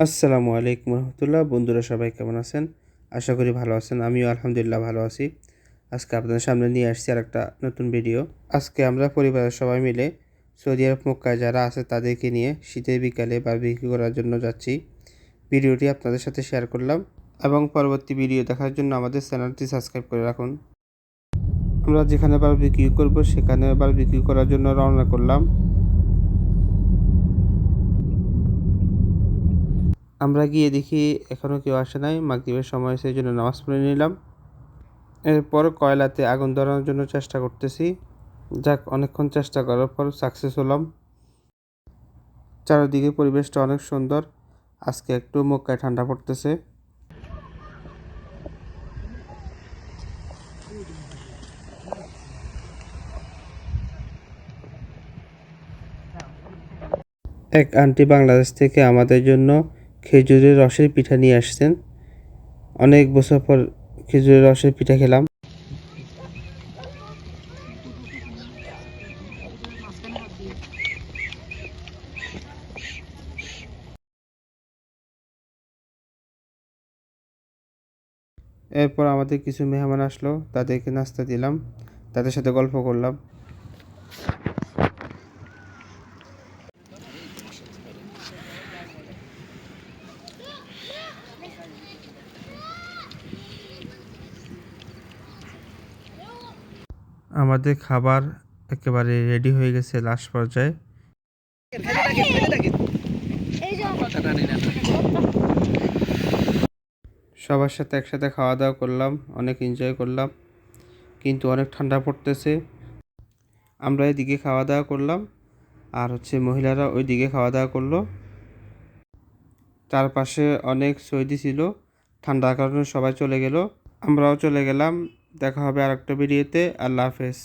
আসসালামু আলাইকুম রহমতুল্লাহ। বন্ধুরা সবাই কেমন আছেন? আশা করি ভালো আছেন। আমিও আলহামদুলিল্লাহ ভালো আছি। আজকে আপনাদের সামনে নিয়ে আসছি আরেকটা নতুন ভিডিও। আজকে আমরা পরিবারের সবাই মিলে সৌদি আরব মক্কায় যারা আছে তাদেরকে নিয়ে শীতের বিকালে বারবিকিউ করার জন্য যাচ্ছি। ভিডিওটি আপনাদের সাথে শেয়ার করলাম এবং পরবর্তী ভিডিও দেখার জন্য আমাদের চ্যানেলটি সাবস্ক্রাইব করে রাখুন। আমরা যেখানে বারবিকিউ করব সেখানে বারবিকিউ করার জন্য রওনা করলাম। আমরা গিয়ে দেখি এখনও কেউ আসে নাই। মাগরিবের সময় সেই জন্য নামাজ পড়ে নিলাম। এরপর কয়লাতে আগুন ধরানোর জন্য চেষ্টা করতেছি। যাক, অনেকক্ষণ চেষ্টা করার পর সাকসেস হলাম। চারিদিকে পরিবেশটা অনেক সুন্দর। আজকে একটু মক্কায় ঠান্ডা পড়তেছে। এক আন্টি বাংলাদেশ থেকে আমাদের জন্য খেজুরের রসের পিঠা নিয়ে আসছেন। অনেক বছর পর খেজুরের রসের পিঠা খেলাম। এরপর আমাদের কিছু মেহমান আসলো, তাদেরকে নাস্তা দিলাম, তাদের সাথে গল্প করলাম। আমাদের খাবার একেবারে রেডি হয়ে গেছে লাস্ট পর্যায়ে। সবার সাথে একসাথে খাওয়া দাওয়া করলাম, অনেক এনজয় করলাম, কিন্তু অনেক ঠান্ডা পড়তেছে। আমরা এদিকে খাওয়া দাওয়া করলাম আর মহিলারা ওই দিকে খাওয়া দাওয়া করলো। চারপাশে অনেক সৌদি ছিল, ঠান্ডার কারণে সবাই চলে গেল, আমরাও চলে গেলাম। দেখা হবে আরেকটা ভিডিওতে। আল্লাহ হাফেজ।